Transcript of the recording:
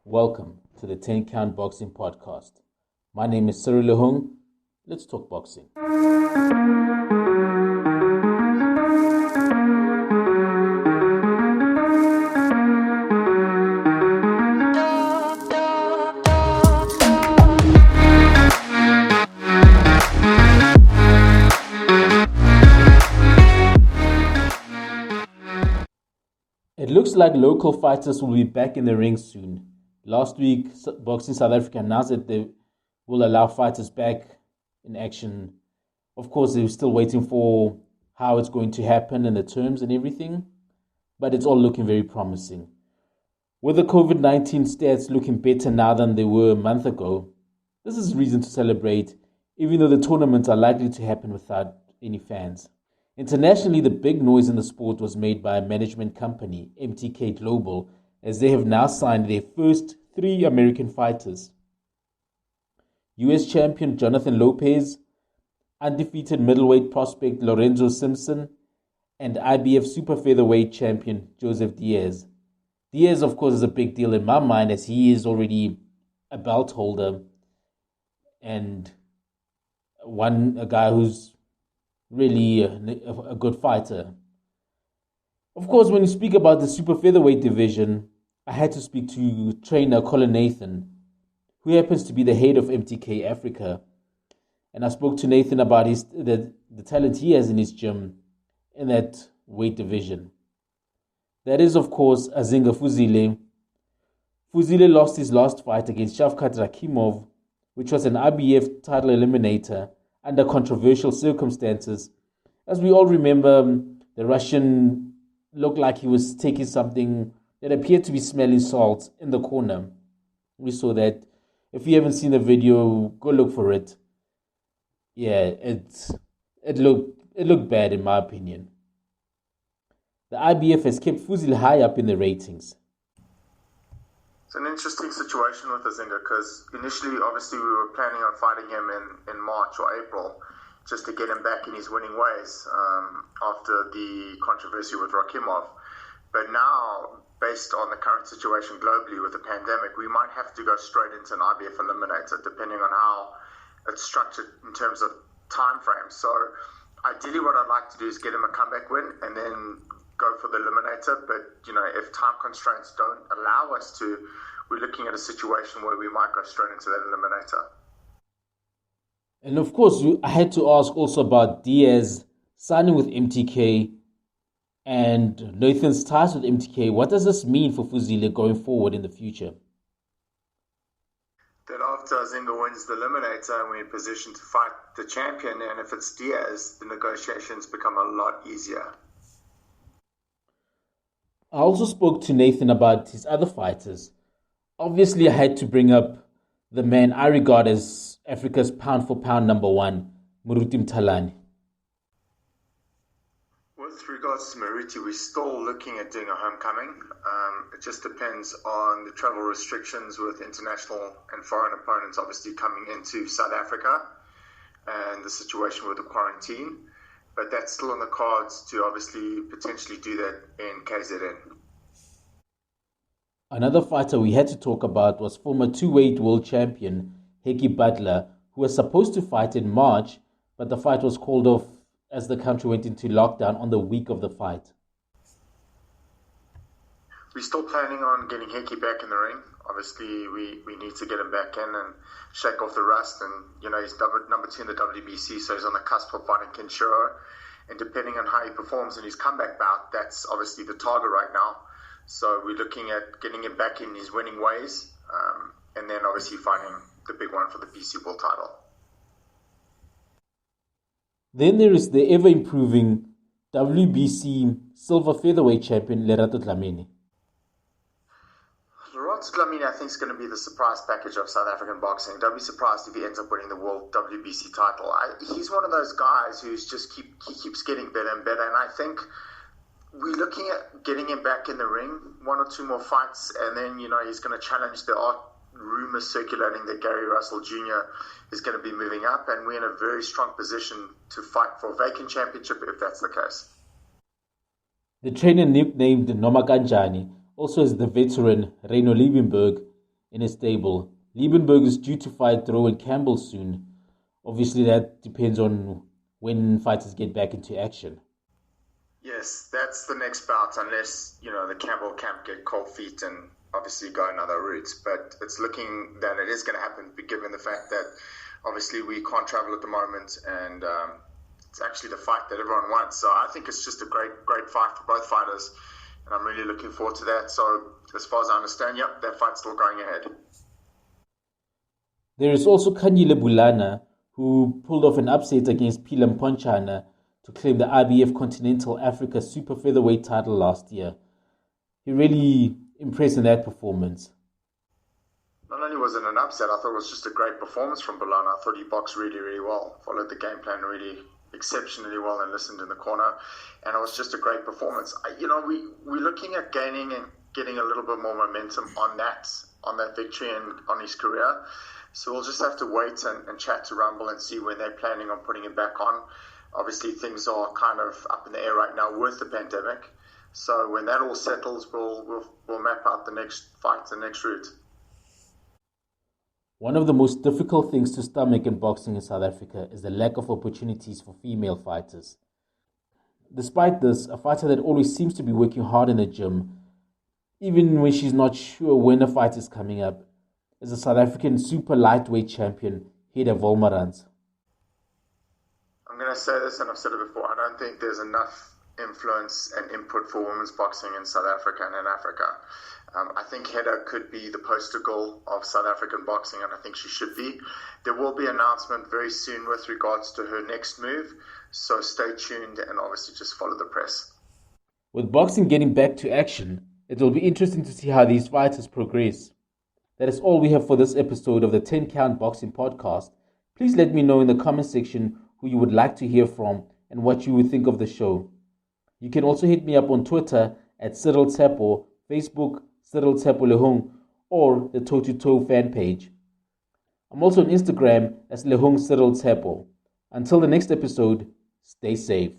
Welcome to the 10 Count Boxing Podcast. My name is Cyril Lehung. Let's talk boxing. It looks like local fighters will be back in the ring soon. Last week, Boxing South Africa announced that they will allow fighters back in action. Of course, they're still waiting for how it's going to happen and the terms and everything, but it's all looking very promising. With the COVID-19 stats looking better now than they were a month ago, this is reason to celebrate, even though the tournaments are likely to happen without any fans. Internationally, the big noise in the sport was made by a management company, MTK Global, as they have now signed their first 3 American fighters. US champion Jonathan Lopez, undefeated middleweight prospect Lorenzo Simpson, and IBF super featherweight champion Joseph Diaz. Diaz, of course, is a big deal in my mind as he is already a belt holder and a guy who's really a good fighter. Of course, when you speak about the super featherweight division, I had to speak to trainer Colin, who happens to be the head of MTK Africa. And I spoke to Nathan about the talent he has in his gym in that weight division. That is, of course, Azinga Fuzile. Fuzile lost his last fight against Shavkat Rakimov, which was an IBF title eliminator under controversial circumstances. As we all remember, the Russian looked like he was taking something that appeared to be smelling salt in the corner. We saw that. If you haven't seen the video, go look for it. Yeah, it looked bad in my opinion. The IBF has kept Fuzile high up in the ratings. It's an interesting situation with Azinga because initially, obviously, we were planning on fighting him in March or April just to get him back in his winning ways after the controversy with Rakimov. But now, based on the current situation globally with the pandemic, we might have to go straight into an IBF eliminator depending on how it's structured in terms of time frames. So ideally what I'd like to do is get him a comeback win and then go for the eliminator, but if time constraints don't allow us to, we're looking at a situation where we might go straight into that eliminator. And of course, I had to ask also about Diaz signing with MTK and Nathan's ties with MTK. What does this mean for Fuzile going forward in the future? That after Azinga wins the eliminator, we're in position to fight the champion, and if it's Diaz, the negotiations become a lot easier. I also spoke to Nathan about his other fighters. Obviously, I had to bring up the man I regard as Africa's pound-for-pound number 1, Mthalane. With regards to Maruti, we're still looking at doing a homecoming. It just depends on the travel restrictions with international and foreign opponents obviously coming into South Africa and the situation with the quarantine. But that's still on the cards to obviously potentially do that in KZN. Another fighter we had to talk about was former 2-weight world champion Budler, who was supposed to fight in March, but the fight was called off as the country went into lockdown on the week of the fight. We're still planning on getting Heki back in the ring. Obviously, we need to get him back in and shake off the rust. And, he's number 2 in the WBC, so he's on the cusp of fighting Kenshiro. And depending on how he performs in his comeback bout, that's obviously the target right now. So we're looking at getting him back in his winning ways, and then obviously fighting the big one for the BC World title. Then there is the ever-improving WBC silver featherweight champion Dlamini. Dlamini, I think, is going to be the surprise package of South African boxing. Don't be surprised if he ends up winning the World WBC title. He's one of those guys who's he keeps getting better and better, and I think we're looking at getting him back in the ring, 1 or 2 more fights, and then, he's going to challenge the rumors circulating that Gary Russell Jr. is going to be moving up, and we're in a very strong position to fight for a vacant championship if that's the case. The trainer nicknamed Noma Kanjani also has the veteran Liebenberg in his stable. Liebenberg is due to fight Rowan Campbell soon. Obviously, that depends on when fighters get back into action. Yes, that's the next bout, unless, the Campbell camp get cold feet and obviously go another route. But it's looking that it is going to happen, given the fact that obviously we can't travel at the moment, and it's actually the fight that everyone wants. So I think it's just a great fight for both fighters, and I'm really looking forward to that. So as far as I understand, yep, that fight's still going ahead. There is also Bulana, who pulled off an upset against Pilam Ponchana to claim the IBF Continental Africa Super Featherweight title last year. He really impressed in that performance. Not only was it an upset, I thought it was just a great performance from Bulana. I thought he boxed really, really well, followed the game plan really exceptionally well and listened in the corner, and it was just a great performance. We're looking at gaining and getting a little bit more momentum on that victory and on his career. So we'll just have to wait and chat to Rumble and see when they're planning on putting him back on. Obviously, things are kind of up in the air right now with the pandemic. So when that all settles, we'll map out the next fight, the next route. One of the most difficult things to stomach in boxing in South Africa is the lack of opportunities for female fighters. Despite this, a fighter that always seems to be working hard in the gym, even when she's not sure when a fight is coming up, is the South African super lightweight champion, Wolmarans. I'm going to say this, and I've said it before, I don't think there's enough influence and input for women's boxing in South Africa and in Africa. I think Hedda could be the poster girl of South African boxing, and I think she should be. There will be an announcement very soon with regards to her next move, so stay tuned and obviously just follow the press. With boxing getting back to action, it will be interesting to see how these fighters progress. That is all we have for this episode of the 10 Count Boxing Podcast. Please let me know in the comment section who you would like to hear from and what you would think of the show. You can also hit me up on Twitter at Cyril Tsepo, Facebook Cyril Tsepo Lehung, or the Toe to Toe fan page. I'm also on Instagram as Lehung Cyril Tsepo. Until the next episode, stay safe.